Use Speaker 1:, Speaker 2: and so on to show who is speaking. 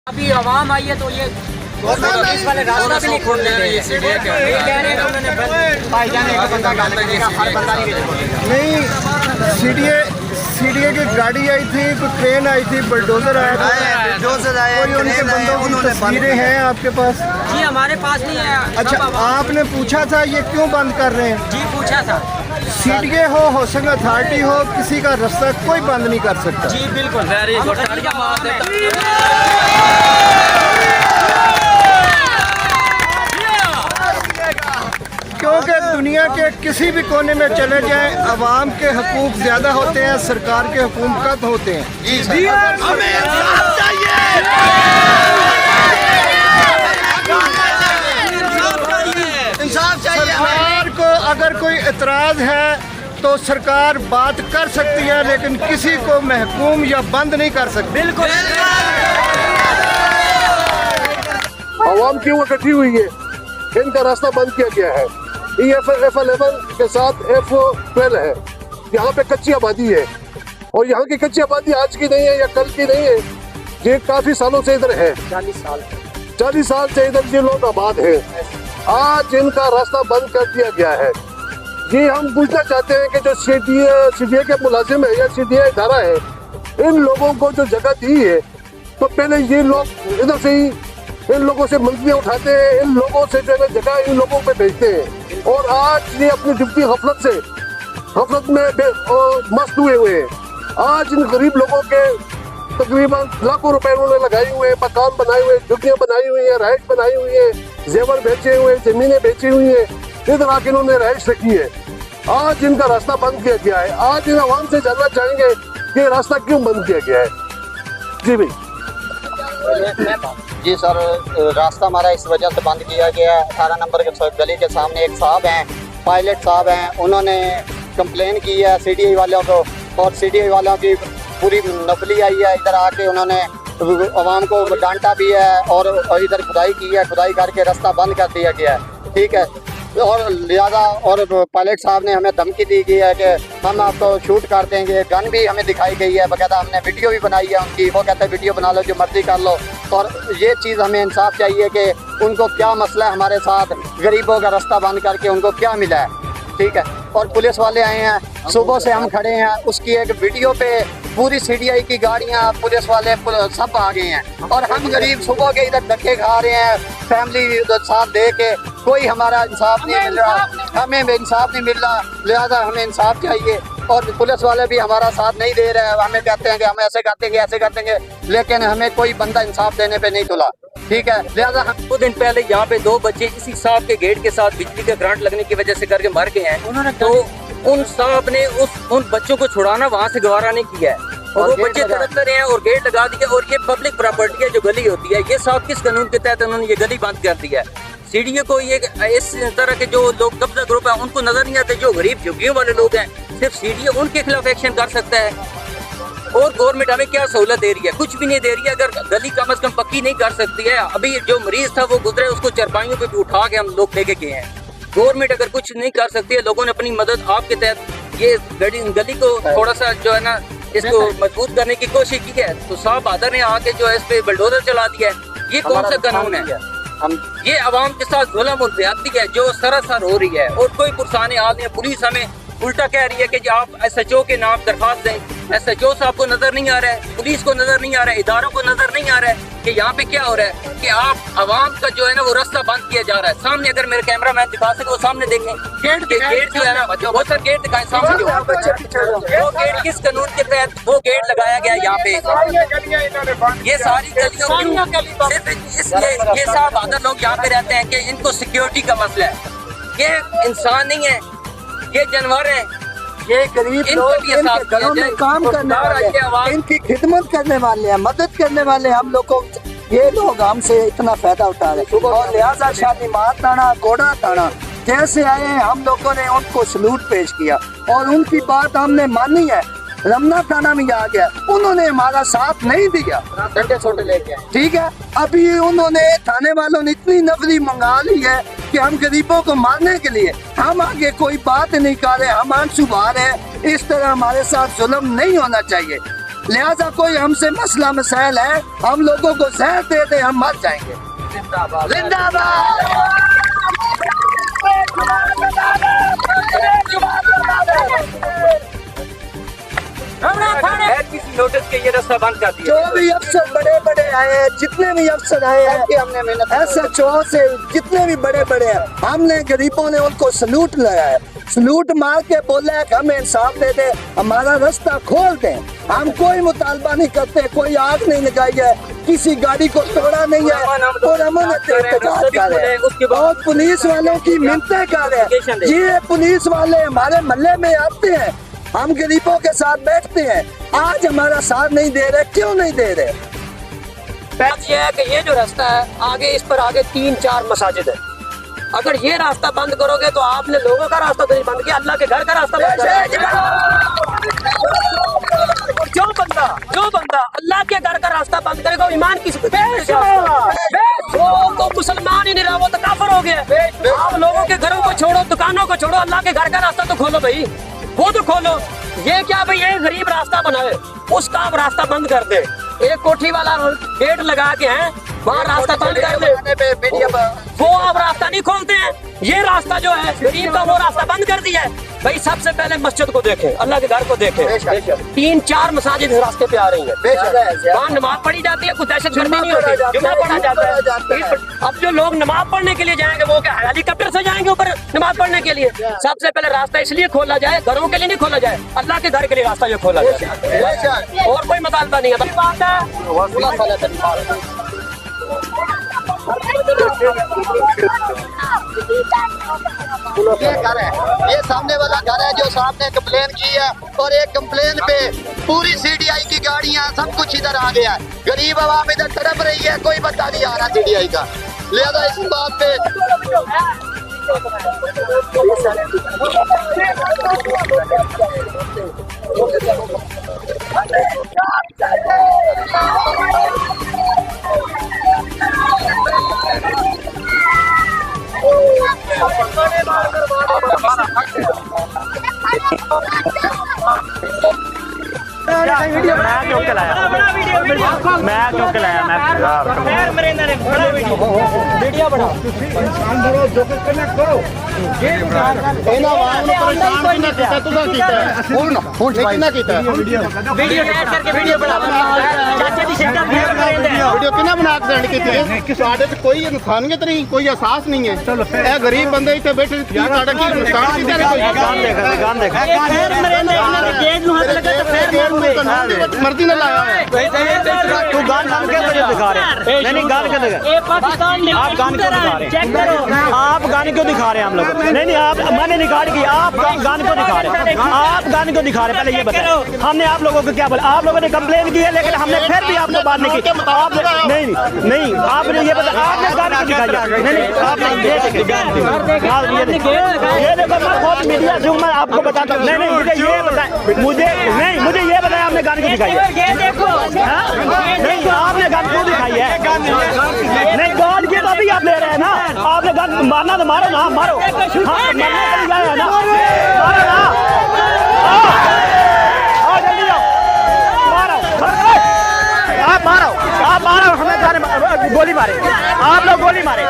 Speaker 1: अभी आवाम आई है तो ये पुलिस वाले रास्ता भी नहीं खोल रहे हैं।
Speaker 2: नहीं, सीडीए की गाड़ी आई थी, कुछ ट्रेन आई थी, बुलडोजर आया था, कोई उनके बंदों की तस्वीरें हैं आपके पास?
Speaker 1: जी हमारे पास नहीं है।
Speaker 2: अच्छा, आपने पूछा था ये क्यों बंद कर रहे हैं?
Speaker 1: जी पूछा था।
Speaker 2: सीडीए हो, हाउसिंग अथॉरिटी हो, किसी का रास्ता कोई बंद नहीं कर सकता।
Speaker 1: जी बिल्कुल।
Speaker 2: क्योंकि दुनिया के किसी भी कोने में चले जाएं, अवाम के हकूक ज़्यादा होते हैं, सरकार के हकूक कम होते हैं। सरकार को अगर कोई एतराज़ है तो सरकार बात कर सकती है, लेकिन किसी को महकूम या बंद नहीं कर सकती।
Speaker 1: बिल्कुल।
Speaker 3: आवाम क्यों इकट्ठी हुई है? इनका रास्ता बंद किया गया है। F11 के साथ F12 है। यहाँ पे कच्ची आबादी है और यहाँ की कच्ची आबादी आज की नहीं है या कल की नहीं है, ये काफी सालों से इधर है। 40 साल से इधर ये लोग आबाद है। आज इनका रास्ता बंद कर दिया गया है। ये हम पूछना चाहते हैं कि जो सीडीए के मुलाजिम है या सीडीए इदारा है, इन लोगों को जो जगह दी है तो पहले ये लोग इधर से ही इन लोगों से मंजिलें उठाते हैं, इन लोगों से जो है जगह इन लोगों पे भेजते हैं और आज ये अपनी डिप्टी गफलत में मस्त हुए हैं। आज इन गरीब लोगों के तकरीबन लाखों रुपए उन्होंने लगाए हुए हैं, मकान बनाए हुए, झुग्गियां बनाई हुई है, रहाइश बनाई हुई है, जेवर बेचे हुए, जमीनें बेची हुई है, इधर आके इन्होंने रहाइश रखी है। आज इनका रास्ता बंद किया गया है। आज इन आवाम से जानना चाहेंगे कि रास्ता क्यों बंद किया गया है। जी भाई।
Speaker 4: जी सर, रास्ता हमारा इस वजह से बंद किया गया है। 18 नंबर के गली के सामने एक साहब हैं, पायलट साहब हैं, उन्होंने कंप्लेन की है सीडीए वालों को और सीडीए वालों की पूरी नफली आई है। इधर आके उन्होंने आवाम को डांटा भी है और इधर खुदाई की है, खुदाई करके रास्ता बंद कर दिया गया है। ठीक है, और लिहाजा और पायलट साहब ने हमें धमकी दी गई है कि हम आपको शूट कर देंगे। गन भी हमें दिखाई गई है, बकायदा हमने वीडियो भी बनाई है उनकी। वो कहते हैं वीडियो बना लो, जो मर्जी कर लो। और ये चीज़ हमें इंसाफ चाहिए कि उनको क्या मसला है हमारे साथ, गरीबों का रास्ता बंद करके उनको क्या मिला है। ठीक है, और पुलिस वाले आए हैं, सुबह से हम खड़े हैं, उसकी एक वीडियो पे पूरी सीडीआई की गाड़ियां, पुलिस वाले सब आ गए हैं और हम गरीब सुबह के इधर धक्के खा रहे हैं, फैमिली साथ दे के। कोई हमारा इंसाफ नहीं मिल रहा, हमें इंसाफ नहीं मिल रहा, लिहाजा हमें इंसाफ चाहिए। और पुलिस वाले भी हमारा साथ नहीं दे रहे हैं, हमें कहते हैं कि हम ऐसे कर देंगे ऐसे कर देंगे, लेकिन हमें कोई बंदा इंसाफ देने पे नहीं तुला। ठीक है, लिहाजा हम
Speaker 5: 2 दिन पहले यहाँ पे 2 बच्चे इसी सांप के गेट के साथ बिजली का करंट लगने की वजह से करके मर गए हैं। तो उन सांप ने उन बच्चों को छुड़ाना वहाँ से गवारा नहीं किया है और वो बच्चे तड़प रहे हैं और गेट लगा दिया। और ये पब्लिक प्रॉपर्टी है, जो गली होती है, ये सांप किस कानून के तहत उन्होंने ये गली बंद कर दी है। सीडीए को ये इस तरह के जो लोग कब्जा ग्रुप है उनको नजर नहीं आते, जो गरीब झुग्गियों वाले लोग हैं, सिर्फ सीडीए उनके खिलाफ एक्शन कर सकता है। और गवर्नमेंट हमें क्या सहूलत दे रही है? कुछ भी नहीं दे रही है। अगर गली कम से कम पक्की नहीं कर सकती है, अभी जो मरीज था वो गुजरे, उसको चारपाइयों पे उठा के हम लोग लेके गए हैं। गवर्नमेंट अगर कुछ नहीं कर सकती है, लोगों ने अपनी मदद आपके तहत ये गली को थोड़ा सा जो है ना इसको मजबूत करने की कोशिश की है, तो साहब बादर ने आके जो है इस पे बुलडोजर चला दिया है। ये कौन सा कानून है? ये आवाम के साथ जुल्म और ज्यादती है जो सरासर हो रही है और कोई पुरसाने हाल नहीं है। पुलिस हमें उल्टा कह रही है कि आप SHO के नाम दरखास्त दें। SHO साहब को नजर नहीं आ रहा है, पुलिस को नजर नहीं आ रहा है, इदारों को नजर नहीं आ रहा है कि यहाँ पे क्या हो रहा है, कि आप आवाम का जो है ना वो रास्ता बंद किया जा रहा है। सामने अगर मेरे कैमरा मैन दिखा सके वो सामने देखें, गेट जो है ना वो सर गेट दिखाएं सामने। वो गेट किस कानून के तहत वो गेट लगाया गया यहाँ पे? ये सारी गलियों सिर्फ ये साहब आधा लोग यहाँ पे रहते हैं कि इनको सिक्योरिटी का मसला है। ये इंसान नहीं है, ये जानवर है,
Speaker 6: ये गरीब लोग इनके घरों में काम करने वाले हैं, इनकी खिदमत करने वाले हैं, मदद करने वाले हम लोग को। ये लोग हमसे इतना फायदा उठा रहे हैं और लिहाजा शालीमार थाना, कोड़ा थाना जैसे आए हैं, हम लोगों ने उनको सलूट पेश किया और उनकी बात हमने मानी है। रमना थाना में आ गया, उन्होंने हमारा साथ नहीं दिया,
Speaker 4: छोटे लेके
Speaker 6: ठीक है। अभी उन्होंने थाने वालों ने इतनी नफरी मंगा ली है कि हम गरीबों को मारने के लिए हम आगे कोई बात नहीं कर रहे, हम आंसू बहा रहे हैं। इस तरह हमारे साथ जुल्म नहीं होना चाहिए। लिहाजा कोई हमसे मसला मसाइल है, हम लोगों को जहर दे दे, हम मर जाएंगे। जिंदाबाद।
Speaker 5: किसी नोटिस के ये रास्ता बंद कर दिया।
Speaker 6: जो भी अफसर बड़े बड़े आए हैं, जितने भी अफसर आए हैं,
Speaker 4: हमने मेहनत
Speaker 6: SHO से जितने भी बड़े बड़े हैं, हमने गरीबों ने उनको सलूट लगाया, सलूट मार के बोला है कि हमें इंसाफ दे दे, हमारा रास्ता खोल दें। हम कोई मुतालबा नहीं करते, कोई आग नहीं लगाई है, किसी गाड़ी को तोड़ा नहीं है और अमन एहतजाज कर रहे हैं और पुलिस वालों की मिन्नतें कर रहे हैं। ये पुलिस वाले हमारे मोहल्ले में आते हैं, हम गरीबों के साथ बैठते हैं, आज हमारा साथ नहीं दे रहे। क्यों नहीं दे रहे?
Speaker 1: बात यह है कि ये जो रास्ता है आगे, इस पर आगे 3-4 मसाजिद है। अगर ये रास्ता बंद करोगे तो आपने लोगों का रास्ता तो नहीं बंद किया, अल्लाह के घर का रास्ता बंद किया। जो बंदा अल्लाह के घर का रास्ता बंद करेगा वो ईमान की तो मुसलमान ही नहीं रहा, वो तो काफिर हो गया। आप लोगों के घरों को छोड़ो, दुकानों को छोड़ो, अल्लाह के घर का रास्ता तो खोलो भाई, वो तो खोलो। ये क्या भाई, ये गरीब रास्ता बनाए, उसका आप रास्ता बंद कर दे। एक कोठी वाला गेट लगा के है, वहाँ रास्ता बंद कर दे, वो आप रास्ता नहीं खोलते हैं। ये रास्ता जो है गरीब का, वो रास्ता बंद कर दिया है। भाई सबसे पहले मस्जिद को देखें, अल्लाह के घर को देखें। 3-4 मसाजिद रास्ते पे आ रही है, वहाँ नमाज पढ़ी जाती है, कुछ दहशत गर्दी नहीं होती, जुम्मा पढ़ा जाता है। अब जो लोग नमाज पढ़ने के लिए जाएंगे वो क्या हेलीकॉप्टर से जाएंगे ऊपर नमाज पढ़ने के लिए? सबसे पहले रास्ता इसलिए खोला जाए, घरों के लिए नहीं खोला जाए, अल्लाह के घर के लिए रास्ता जो खोला जाए, और कोई मुतालबा नहीं है।
Speaker 4: ये घर है, ये सामने वाला घर है जो सामने कंप्लेन की है, और एक कंप्लेन पे पूरी CDI की गाड़ियां सब कुछ इधर आ गया है। गरीब आवाम इधर तड़प रही है, कोई बंदा नहीं आ रहा CDI का। लिहाजा इस बात पे
Speaker 2: कोई इंसानियत नहीं, कोई एहसास नहीं है। गरीब बंदे इतने बैठे मर्जी ने लाया है।
Speaker 7: तू गान के दिखा रहे? नहीं गान क्यों दिखा? आप गान क्यों दिखा रहे हैं? आप गाने क्यों दिखा रहे हैं हम लोग? नहीं आप, मैंने रिकॉर्ड की, आप गान क्यों दिखा रहे हैं? आप गान क्यों दिखा रहे हैं? पहले ये बताएं, हमने आप लोगों को क्या बोला? आप लोगों ने कंप्लेन की है, लेकिन हमने फिर भी आपको बात नहीं की। आप नहीं आपने ये बता, आपने गान क्यों दिखाई? नहीं आपने ये देखो, मैं खुद मीडिया से मैं आपको बताता हूँ। नहीं मुझे ये बताया आपने गान क्यों दिखाई है? नहीं आपने गान क्यों दिखाई है? नहीं गान की तो अभी आप ले रहे हैं ना, आपने गान मारना तो मारो ना, मारो। हाँ मरना है ना, मारो ना, आओ जल्दी आओ, मारो, आप मारो, हमें गोली मारे, आप लोग गोली मारे।